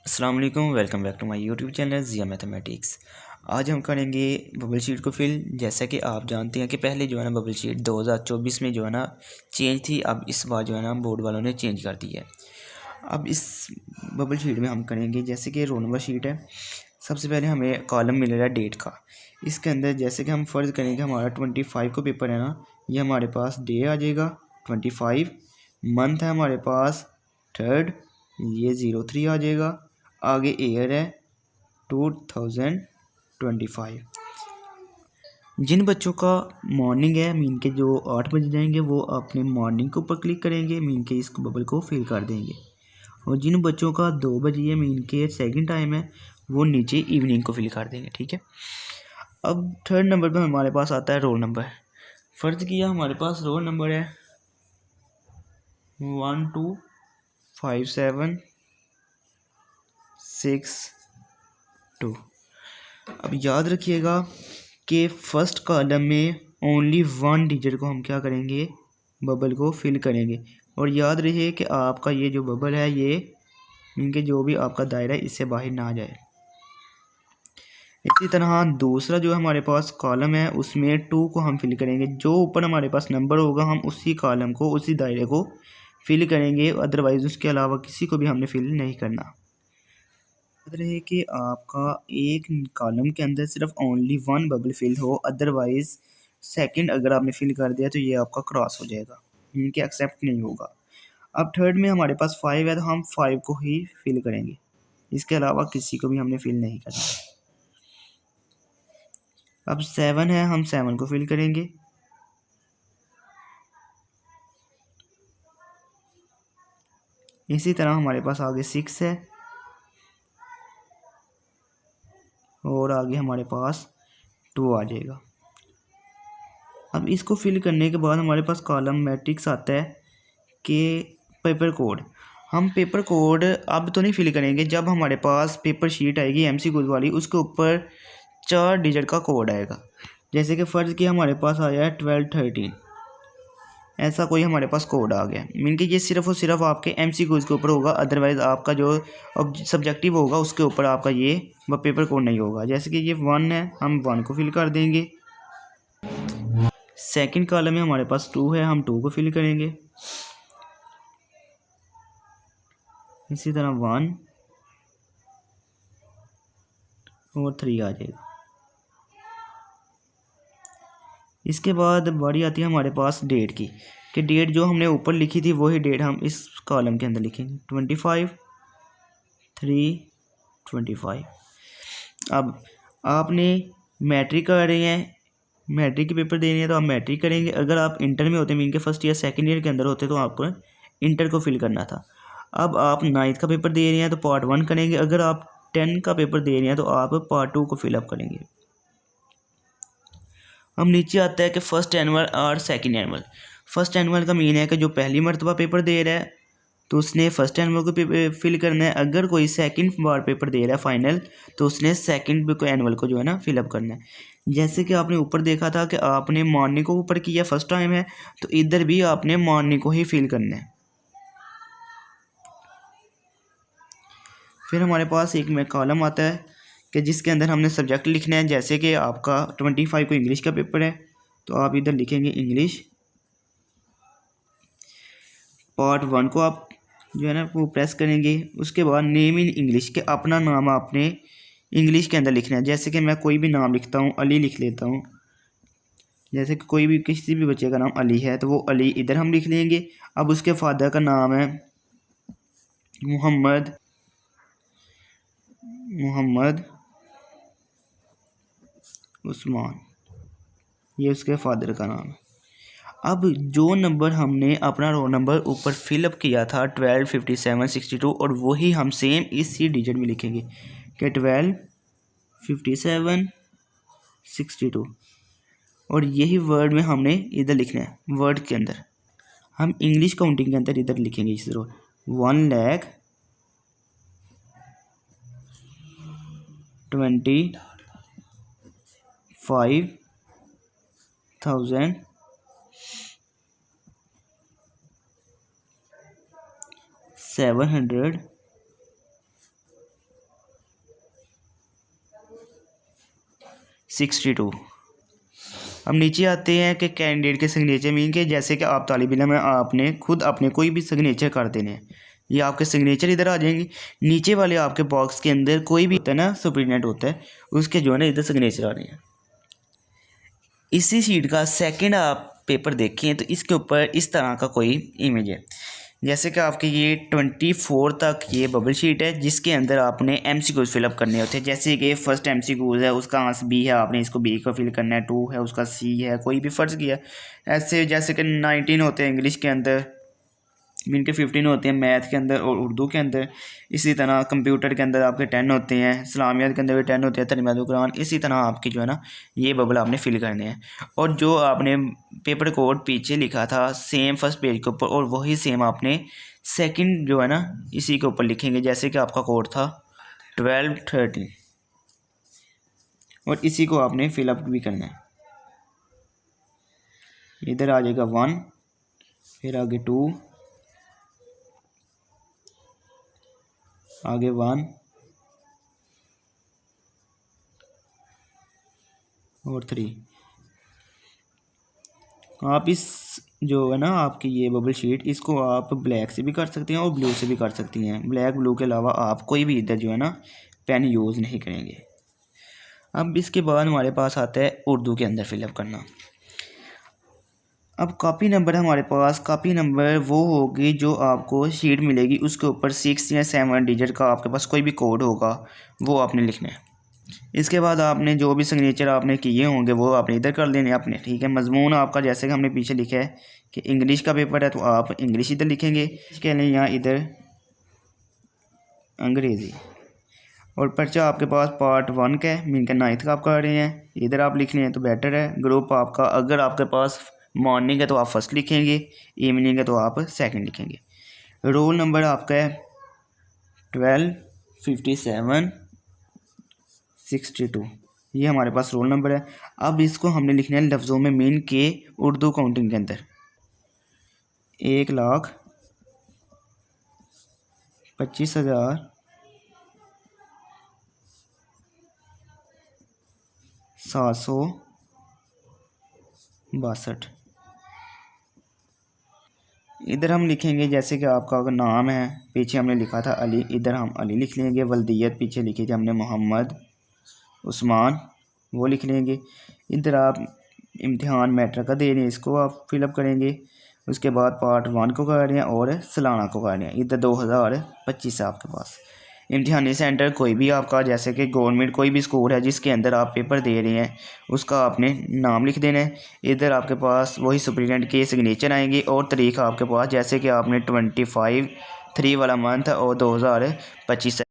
अस्सलाम वालेकुम, welcome back to my YouTube channel Zia mathematics. आज हम करेंगे बबल शीट को फिल। जैसा कि आप जानते हैं कि पहले जो है ना बबल शीट 2024 में जो है ना चेंज थी। अब इस बार जो है ना बोर्ड वालों ने चेंज कर दी है। अब इस बबल शीट में हम करेंगे जैसे कि रोल नंबर शीट है। सबसे पहले हमें कॉलम मिल रहा है डेट का। इसके अंदर जैसे कि हम फ़र्ज़ करेंगे हमारा 25 को पेपर है ना, ये हमारे पास डे आ जाएगा 25। मंथ है हमारे पास 3rd, ये 03 आ जाएगा। आगे ईयर है 2025। जिन बच्चों का मॉर्निंग है मीन के जो 8 बजे जाएंगे वो अपने मॉर्निंग के ऊपर क्लिक करेंगे, मीन के इस बबल को फिल कर देंगे। और जिन बच्चों का 2 बजे है मीन के सेकंड टाइम है वो नीचे इवनिंग को फिल कर देंगे। ठीक है। अब 3rd नंबर पर हमारे पास आता है रोल नंबर। फ़र्ज़ किया हमारे पास रोल नंबर है 1257662। अब याद रखिएगा कि फर्स्ट कॉलम में ओनली 1 डिजिट को हम क्या करेंगे, बबल को फिल करेंगे। और याद रहे कि आपका ये जो बबल है ये इनके जो भी आपका दायरा है इससे बाहर ना जाए। इसी तरह दूसरा जो हमारे पास कॉलम है उसमें 2 को हम फिल करेंगे। जो ऊपर हमारे पास नंबर होगा हम उसी कॉलम को उसी दायरे को फिल करेंगे, अदरवाइज़ उसके अलावा किसी को भी हमने फिल नहीं करना। याद रहे कि आपका एक कॉलम के अंदर सिर्फ ओनली 1 बबल फिल हो, अदरवाइज़ सेकंड अगर आपने फिल कर दिया तो ये आपका क्रॉस हो जाएगा, इनके एक्सेप्ट नहीं होगा। अब 3rd में हमारे पास 5 है तो हम 5 को ही फिल करेंगे, इसके अलावा किसी को भी हमने फिल नहीं करना। अब 7 है, हम 7 को फिल करेंगे। इसी तरह हमारे पास आगे 6 है और आगे हमारे पास 2 आ जाएगा। अब इसको फिल करने के बाद हमारे पास कॉलम मैट्रिक्स आता है कि पेपर कोड। हम पेपर कोड अब तो नहीं फिल करेंगे, जब हमारे पास पेपर शीट आएगी एमसीक्यू वाली उसके ऊपर 4 डिजिट का कोड आएगा। जैसे कि फ़र्ज़ किया हमारे पास आया है 1213, ऐसा कोई हमारे पास कोड आ गया, मीन कि ये सिर्फ़ और सिर्फ आपके एमसीक्यूज़ के ऊपर होगा, अदरवाइज़ आपका जो सब्जेक्टिव होगा उसके ऊपर आपका ये पेपर कोड नहीं होगा। जैसे कि ये 1 है, हम 1 को फिल कर देंगे। सेकंड कॉलम में हमारे पास 2 है, हम 2 को फिल करेंगे। इसी तरह 1 और 3 आ जाएगा। इसके बाद बारी आती है हमारे पास डेट की, कि डेट जो हमने ऊपर लिखी थी वही डेट हम इस कॉलम के अंदर लिखेंगे 25/3/25। अब आपने मैट्रिक कर रहे हैं, मैट्रिक के पेपर दे रहे हैं तो आप मैट्रिक करेंगे। अगर आप इंटर में होते मीन के फर्स्ट ईयर सेकंड ईयर के अंदर होते तो आपको इंटर को फिल करना था। अब आप 9th का पेपर दे रहे हैं तो पार्ट 1 करेंगे। अगर आप 10 का पेपर दे रहे हैं तो आप पार्ट 2 को फिलअप करेंगे। हम नीचे आता है कि फ़र्स्ट एनुअल और सेकंड एनुअल। फ़र्स्ट एनुअल का मीन है कि जो पहली मरतबा पेपर दे रहा है तो उसने फ़र्स्ट एनुअल को फिल करना है। अगर कोई सेकंड बार पेपर दे रहा है फाइनल तो उसने सेकंड को एनुअल को जो है ना फिलअप करना है। जैसे कि आपने ऊपर देखा था कि आपने मॉर्निंग को ऊपर किया, फर्स्ट टाइम है तो इधर भी आपने मॉर्निंग को ही फिल करना है। फिर हमारे पास एक में कॉलम आता है कि जिसके अंदर हमने सब्जेक्ट लिखना है। जैसे कि आपका 25 को इंग्लिश का पेपर है तो आप इधर लिखेंगे इंग्लिश। पार्ट 1 को आप जो है ना वो प्रेस करेंगे। उसके बाद नेम इन इंग्लिश के अपना नाम आपने इंग्लिश के अंदर लिखना है। जैसे कि मैं कोई भी नाम लिखता हूँ, अली लिख लेता हूँ। जैसे कि कोई भी किसी भी बच्चे का नाम अली है तो वो अली इधर हम लिख लेंगे। अब उसके फादर का नाम है मोहम्मद उस्मान, ये उसके फादर का नाम है। अब जो नंबर हमने अपना रोल नंबर ऊपर फिलअप किया था 12 57 62 और वही हम सेम इसी डिजिट में लिखेंगे कि 12 57 62 और यही वर्ड में हमने इधर लिखना है। वर्ड के अंदर हम इंग्लिश काउंटिंग के अंदर इधर लिखेंगे इस रोल 1,25,700 62। अब नीचे आते हैं कि कैंडिडेट के सिग्नेचर मीन के जैसे कि आप तालिब इल्म में आपने खुद अपने कोई भी सिग्नेचर कर देने हैं, ये आपके सिग्नेचर इधर आ जाएंगे। नीचे वाले आपके बॉक्स के अंदर कोई भी होता है ना, सुपरिटेंडेंट होता है, उसके जो है ना इधर सिग्नेचर आ रहे हैं। इसी शीट का सेकंड आप पेपर देखें तो इसके ऊपर इस तरह का कोई इमेज है, जैसे कि आपके ये 24 तक ये बबल शीट है जिसके अंदर आपने MCQs फिलअप करने होते हैं। जैसे कि फर्स्ट MCQs है उसका आंसर B है, आपने इसको B को फिल करना है, 2 है उसका C है, कोई भी फर्ज किया। ऐसे जैसे कि 19 होते हैं इंग्लिश के अंदर, इनके 15 होते हैं मैथ के अंदर और उर्दू के अंदर। इसी तरह कंप्यूटर के अंदर आपके 10 होते हैं, इस्लामियात के अंदर भी 10 होते हैं, तर्जुमात कुरान। इसी तरह आपकी जो है ना ये बबल आपने फिल करने हैं। और जो आपने पेपर कोड पीछे लिखा था सेम फर्स्ट पेज के ऊपर, और वही सेम आपने सेकंड जो है ना इसी के ऊपर लिखेंगे। जैसे कि आपका कोड था 1213 और इसी को आपने फिलअप भी करना है। इधर आ जाएगा 1, फिर आगे 2, आगे 1 और 3। आप इस जो है ना आपकी ये बबल शीट, इसको आप ब्लैक से भी कर सकते हैं और ब्लू से भी कर सकती हैं। ब्लैक ब्लू के अलावा आप कोई भी इधर जो है ना पेन यूज़ नहीं करेंगे। अब इसके बाद हमारे पास आता है उर्दू के अंदर फिलअप करना। अब कॉपी नंबर हमारे पास, कॉपी नंबर वो होगी जो आपको शीट मिलेगी उसके ऊपर 6 या 7 डिजिट का आपके पास कोई भी कोड होगा वो आपने लिखना है। इसके बाद आपने जो भी सिग्नेचर आपने किए होंगे वो आपने इधर कर लेने अपने, ठीक है। मजमून आपका जैसे कि हमने पीछे लिखा है कि इंग्लिश का पेपर है तो आप इंग्लिश इधर लिखेंगे, इसके लिए यहाँ इधर अंग्रेज़ी। और पर्चा आपके पास पार्ट 1 का है, मीन का 9th का आप कर रहे हैं, इधर आप लिख लें तो बेटर है। ग्रुप आपका अगर आपके पास मॉर्निंग है तो आप फर्स्ट लिखेंगे, इवनिंग है तो आप सेकंड लिखेंगे। रोल नंबर आपका है 125762, ये हमारे पास रोल नंबर है। अब इसको हमने लिखना है लफ्ज़ों में मीन के उर्दू काउंटिंग के अंदर। 1,25,762। इधर हम लिखेंगे जैसे कि आपका अगर नाम है, पीछे हमने लिखा था अली, इधर हम अली लिख लेंगे। वल्दियत पीछे लिखी थी हमने मोहम्मद उस्मान, वो लिख लेंगे। इधर आप इम्तिहान मैट्रिक का दे रहे हैं, इसको आप फिलअप करेंगे। उसके बाद पार्ट 1 को कर रहे हैं और सालाना को कर रहे हैं। इधर 2025 है आपके पास। इम्तिहानी सेंटर कोई भी आपका, जैसे कि गवर्नमेंट कोई भी स्कूल है जिसके अंदर आप पेपर दे रहे हैं उसका आपने नाम लिख देना है। इधर आपके पास वही सुपरिटेंडेंट के सिग्नेचर आएंगे और तारीख आपके पास, जैसे कि आपने 25/3 वाला मंथ और 2025